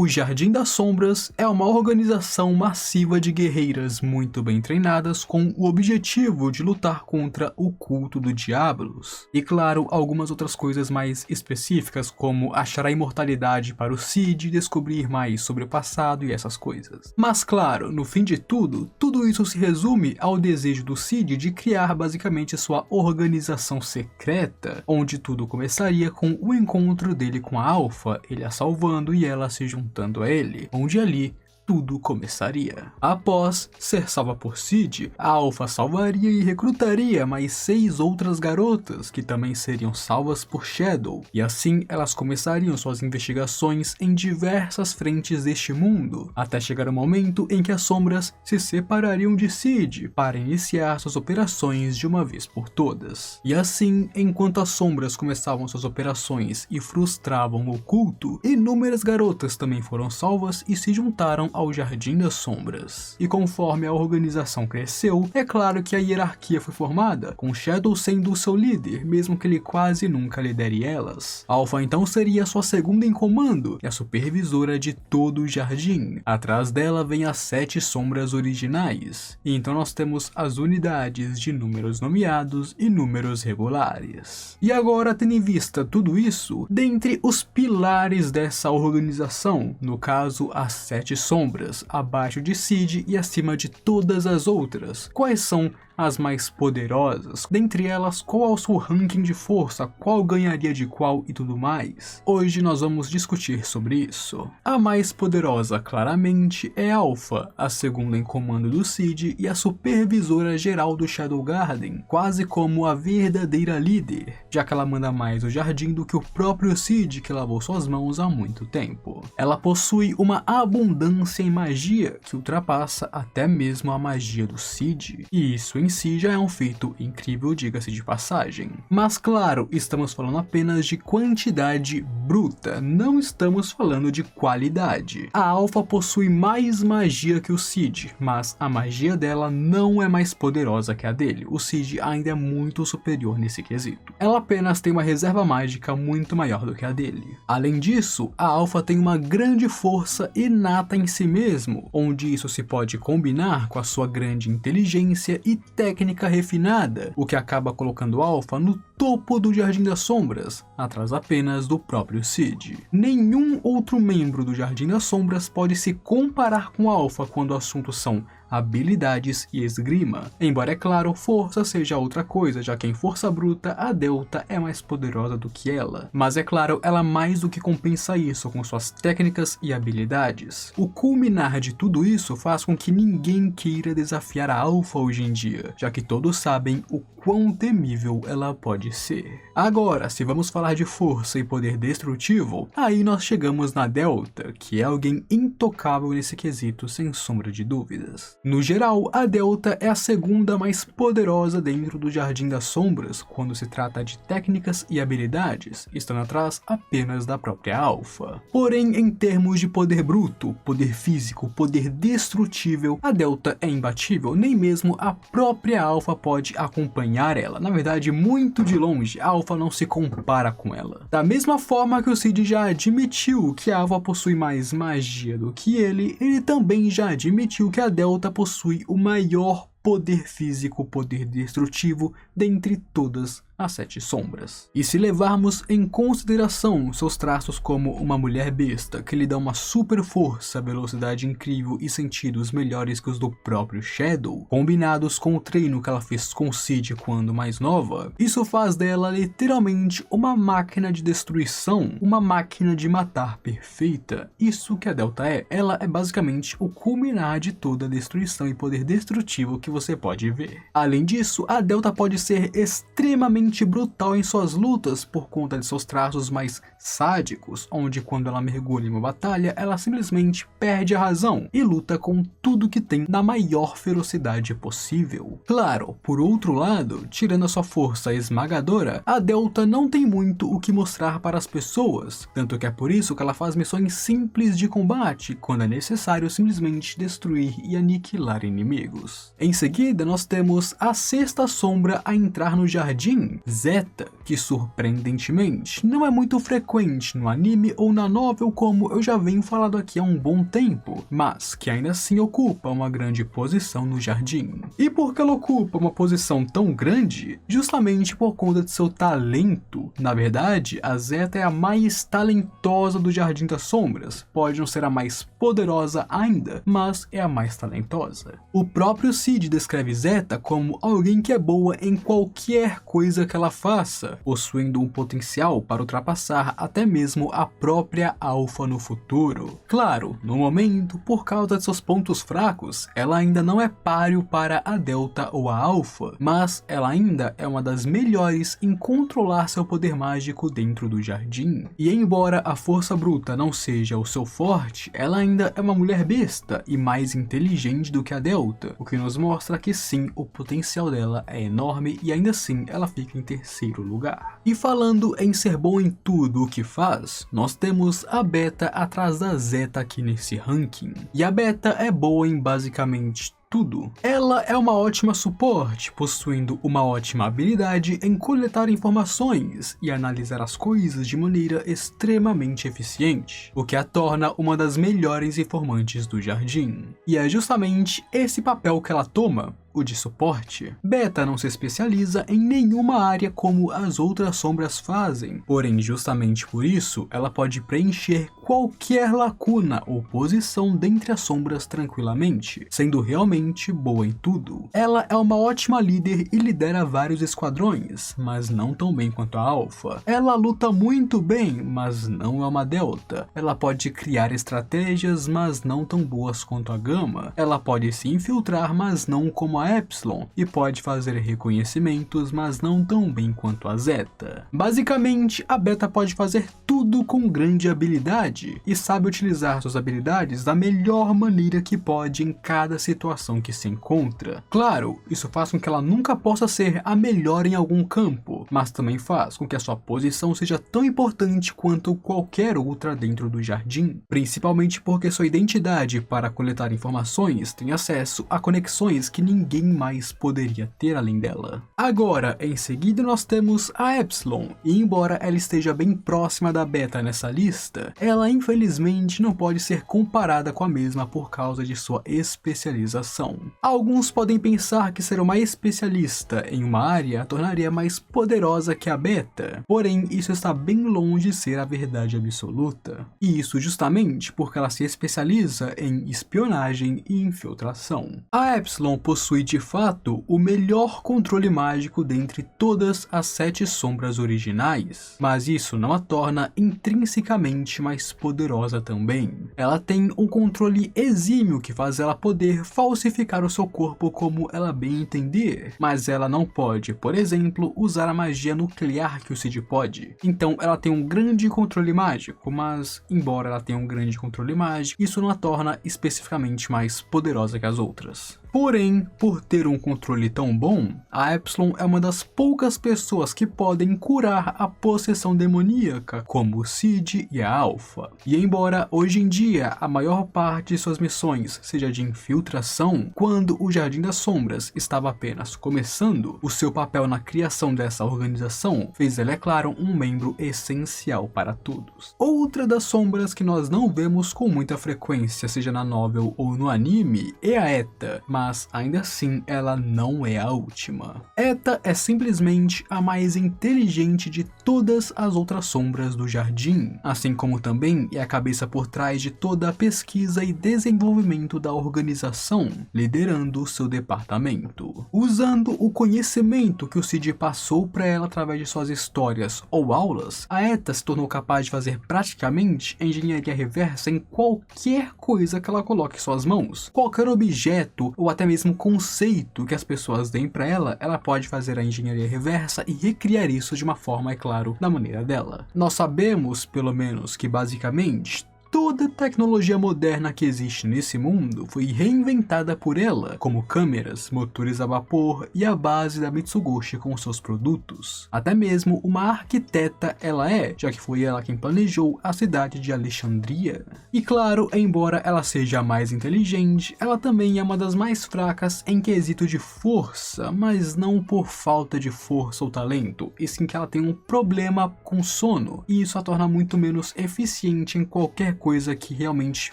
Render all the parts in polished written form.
O Jardim das Sombras é uma organização massiva de guerreiras muito bem treinadas com o objetivo de lutar contra o culto do Diabolos. E claro, algumas outras coisas mais específicas, como achar a imortalidade para o Cid, descobrir mais sobre o passado e essas coisas. Mas claro, no fim de tudo isso se resume ao desejo do Cid de criar basicamente sua organização secreta, onde tudo começaria com o encontro dele com a Alpha, ele a salvando e ela se juntando a ele, onde ali tudo começaria. Após ser salva por Cid, a Alpha salvaria e recrutaria mais 6 outras garotas que também seriam salvas por Shadow, e assim elas começariam suas investigações em diversas frentes deste mundo, até chegar o momento em que as sombras se separariam de Cid para iniciar suas operações de uma vez por todas. E assim, enquanto as sombras começavam suas operações e frustravam o culto, inúmeras garotas também foram salvas e se juntaram ao Jardim das Sombras. E conforme a organização cresceu, é claro que a hierarquia foi formada, com Shadow sendo o seu líder, mesmo que ele quase nunca lidere elas. Alpha então seria sua segunda em comando e a supervisora de todo o jardim. Atrás dela vem as 7 sombras originais. E então nós temos as unidades de números nomeados e números regulares. E agora, tendo em vista tudo isso, dentre os pilares dessa organização, no caso as 7 sombras, abaixo de Cid e acima de todas as outras, quais são as mais poderosas? Dentre elas, qual é o seu ranking de força, qual ganharia de qual e tudo mais? Hoje nós vamos discutir sobre isso. A mais poderosa, claramente, é Alpha, a segunda em comando do Cid e a supervisora geral do Shadow Garden, quase como a verdadeira líder, já que ela manda mais o jardim do que o próprio Cid, que lavou suas mãos há muito tempo. Ela possui uma abundância em magia que ultrapassa até mesmo a magia do Cid, e isso em si já é um feito incrível, diga-se de passagem. Mas claro, estamos falando apenas de quantidade bruta, não estamos falando de qualidade. A Alpha possui mais magia que o Cid, mas a magia dela não é mais poderosa que a dele. O Cid ainda é muito superior nesse quesito. Ela apenas tem uma reserva mágica muito maior do que a dele. Além disso, a Alpha tem uma grande força inata em si mesmo, onde isso se pode combinar com a sua grande inteligência e técnica refinada, o que acaba colocando Alpha no topo do Jardim das Sombras, atrás apenas do próprio Cid. Nenhum outro membro do Jardim das Sombras pode se comparar com Alpha quando o assunto são habilidades e esgrima, embora é claro, força seja outra coisa, já que em força bruta a Delta é mais poderosa do que ela, mas é claro, ela mais do que compensa isso com suas técnicas e habilidades. O culminar de tudo isso faz com que ninguém queira desafiar a Alpha hoje em dia, já que todos sabem o quão temível ela pode ser. Agora, se vamos falar de força e poder destrutivo, aí nós chegamos na Delta, que é alguém intocável nesse quesito sem sombra de dúvidas. No geral, a Delta é a segunda mais poderosa dentro do Jardim das Sombras quando se trata de técnicas e habilidades, estando atrás apenas da própria Alpha. Porém, em termos de poder bruto, poder físico, poder destrutível, a Delta é imbatível, nem mesmo a própria Alpha pode acompanhar ela. Na verdade, muito de longe, a Alpha não se compara com ela. Da mesma forma que o Cid já admitiu que a Alpha possui mais magia do que ele também já admitiu que a Delta possui o maior poder físico, poder destrutivo dentre todas as 7 sombras. E se levarmos em consideração seus traços como uma mulher besta, que lhe dá uma super força, velocidade incrível e sentidos melhores que os do próprio Shadow, combinados com o treino que ela fez com Cid quando mais nova, isso faz dela literalmente uma máquina de destruição, uma máquina de matar perfeita. Isso que a Delta é. Ela é basicamente o culminar de toda a destruição e poder destrutivo que você pode ver. Além disso, a Delta pode ser extremamente brutal em suas lutas por conta de seus traços mais sádicos, onde quando ela mergulha em uma batalha, ela simplesmente perde a razão e luta com tudo que tem na maior ferocidade possível. Claro, por outro lado, tirando a sua força esmagadora, a Delta não tem muito o que mostrar para as pessoas, tanto que é por isso que ela faz missões simples de combate, quando é necessário simplesmente destruir e aniquilar inimigos. Em seguida, nós temos a sexta sombra a entrar no jardim, Zeta, que surpreendentemente não é muito frequente no anime ou na novel, como eu já venho falando aqui há um bom tempo, mas que ainda assim ocupa uma grande posição no jardim. E por que ela ocupa uma posição tão grande? Justamente por conta de seu talento. Na verdade, a Zeta é a mais talentosa do Jardim das Sombras. Pode não ser a mais poderosa ainda, mas é a mais talentosa. O próprio Cid descreve Zeta como alguém que é boa em qualquer coisa que ela faça, possuindo um potencial para ultrapassar até mesmo a própria Alpha no futuro. Claro, no momento, por causa de seus pontos fracos, ela ainda não é páreo para a Delta ou a Alpha, mas ela ainda é uma das melhores em controlar seu poder mágico dentro do jardim. E embora a força bruta não seja o seu forte, ela ainda é uma mulher besta e mais inteligente do que a Delta, o que nos mostra que sim, o potencial dela é enorme e ainda assim ela fica em terceiro lugar. E falando em ser bom em tudo o que faz, nós temos a Beta atrás da Zeta aqui nesse ranking. E a Beta é boa em basicamente tudo. Ela é uma ótima suporte, possuindo uma ótima habilidade em coletar informações e analisar as coisas de maneira extremamente eficiente, o que a torna uma das melhores informantes do jardim. E é justamente esse papel que ela toma, o de suporte. Beta não se especializa em nenhuma área como as outras sombras fazem, porém justamente por isso ela pode preencher qualquer lacuna ou posição dentre as sombras tranquilamente, sendo realmente boa em tudo. Ela é uma ótima líder e lidera vários esquadrões, mas não tão bem quanto a Alpha. Ela luta muito bem, mas não é uma Delta. Ela pode criar estratégias, mas não tão boas quanto a Gama. Ela pode se infiltrar, mas não como a Epsilon, e pode fazer reconhecimentos, mas não tão bem quanto a Zeta. Basicamente, a Beta pode fazer tudo com grande habilidade, e sabe utilizar suas habilidades da melhor maneira que pode em cada situação que se encontra. Claro, isso faz com que ela nunca possa ser a melhor em algum campo, mas também faz com que a sua posição seja tão importante quanto qualquer outra dentro do jardim, principalmente porque sua identidade para coletar informações tem acesso a conexões que ninguém mais poderia ter além dela. Agora, em seguida nós temos a Epsilon, e embora ela esteja bem próxima da Beta nessa lista, ela infelizmente não pode ser comparada com a mesma por causa de sua especialização. Alguns podem pensar que ser uma especialista em uma área a tornaria mais poderosa que a Beta, porém isso está bem longe de ser a verdade absoluta. E isso justamente porque ela se especializa em espionagem e infiltração. A Epsilon possui de fato o melhor controle mágico dentre todas as 7 sombras originais, mas isso não a torna intrinsecamente mais poderosa também. Ela tem um controle exímio que faz ela poder falsificar o seu corpo como ela bem entender, mas ela não pode, por exemplo, usar a magia nuclear que o Cid pode. Então ela tem um grande controle mágico, mas embora ela tenha um grande controle mágico, isso não a torna especificamente mais poderosa que as outras. Porém, por ter um controle tão bom, a Epsilon é uma das poucas pessoas que podem curar a possessão demoníaca, como o Cid e a Alpha. E embora hoje em dia a maior parte de suas missões seja de infiltração, quando o Jardim das Sombras estava apenas começando, o seu papel na criação dessa organização fez ela, é claro, um membro essencial para todos. Outra das sombras que nós não vemos com muita frequência, seja na novel ou no anime, é a Eta, mas ainda assim ela não é a última. Eta é simplesmente a mais inteligente de todas as outras sombras do jardim, assim como também é a cabeça por trás de toda a pesquisa e desenvolvimento da organização, liderando seu departamento. Usando o conhecimento que o Cid passou para ela através de suas histórias ou aulas, a Eta se tornou capaz de fazer praticamente engenharia reversa em qualquer coisa que ela coloque em suas mãos. Qualquer objeto ou até mesmo conceito que as pessoas deem para ela, ela pode fazer a engenharia reversa e recriar isso de uma forma, é claro, da maneira dela. Nós sabemos, pelo menos, que basicamente toda tecnologia moderna que existe nesse mundo foi reinventada por ela, como câmeras, motores a vapor e a base da Mitsubishi com seus produtos. Até mesmo uma arquiteta ela é, já que foi ela quem planejou a cidade de Alexandria. E claro, embora ela seja a mais inteligente, ela também é uma das mais fracas em quesito de força, mas não por falta de força ou talento, e sim que ela tem um problema com sono, e isso a torna muito menos eficiente em qualquer coisa que realmente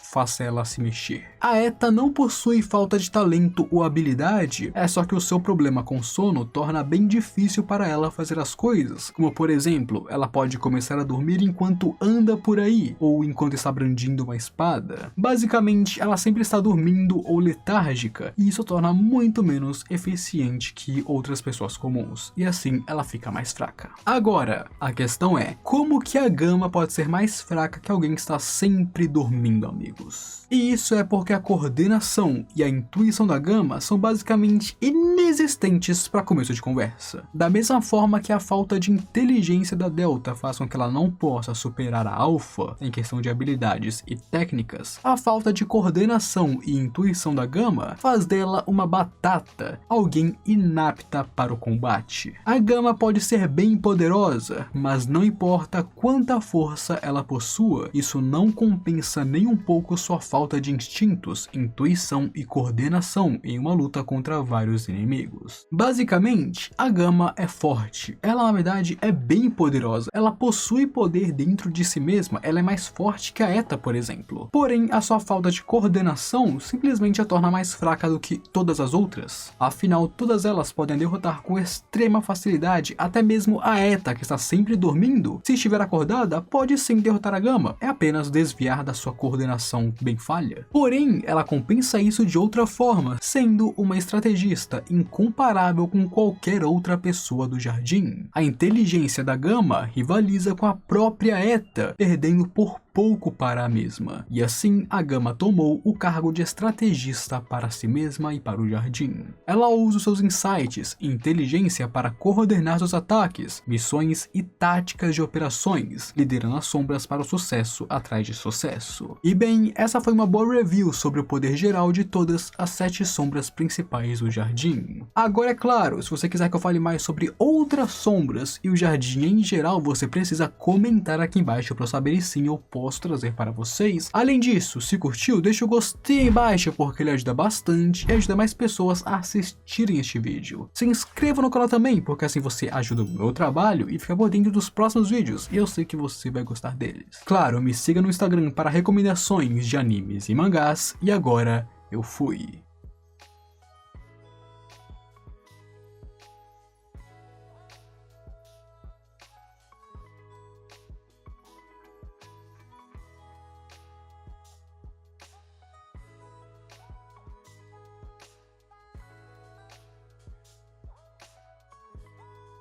faça ela se mexer. A Eta não possui falta de talento ou habilidade, é só que o seu problema com sono torna bem difícil para ela fazer as coisas, como por exemplo, ela pode começar a dormir enquanto anda por aí, ou enquanto está brandindo uma espada. Basicamente, ela sempre está dormindo ou letárgica, e isso torna muito menos eficiente que outras pessoas comuns, e assim ela fica mais fraca. Agora, a questão é, como que a Gama pode ser mais fraca que alguém que está sempre dormindo, amigos? E isso é porque a coordenação e a intuição da Gama são basicamente inexistentes para começo de conversa. Da mesma forma que a falta de inteligência da Delta faz com que ela não possa superar a Alpha em questão de habilidades e técnicas, a falta de coordenação e intuição da Gama faz dela uma batata, alguém inapta para o combate. A Gama pode ser bem poderosa, mas não importa quanta força ela possua, isso não compensa nem um pouco sua falta de instintos, intuição e coordenação em uma luta contra vários inimigos. Basicamente, a Gama é forte, ela na verdade é bem poderosa, ela possui poder dentro de si mesma, ela é mais forte que a Eta, por exemplo. Porém, a sua falta de coordenação simplesmente a torna mais fraca do que todas as outras. Afinal, todas elas podem derrotar com extrema facilidade até mesmo a Eta, que está sempre dormindo. Se estiver acordada, pode sim derrotar a Gama, é apenas desviar da sua coordenação bem falha. Porém, ela compensa isso de outra forma, sendo uma estrategista incomparável com qualquer outra pessoa do jardim. A inteligência da Gama rivaliza com a própria Eta, perdendo por pouco para a mesma, e assim a Gama tomou o cargo de estrategista para si mesma e para o jardim. Ela usa os seus insights e inteligência para coordenar seus ataques, missões e táticas de operações, liderando as sombras para o sucesso atrás de sucesso. E bem, essa foi uma boa review sobre o poder geral de todas as 7 sombras principais do jardim. Agora é claro, se você quiser que eu fale mais sobre outras sombras e o jardim em geral, você precisa comentar aqui embaixo para eu saber e sim eu posso trazer para vocês. Além disso, se curtiu, deixa o gostei aí embaixo porque ele ajuda bastante e ajuda mais pessoas a assistirem este vídeo. Se inscreva no canal também, porque assim você ajuda o meu trabalho e fica por dentro dos próximos vídeos, e eu sei que você vai gostar deles. Claro, me siga no Instagram para recomendações de animes e mangás, e agora eu fui.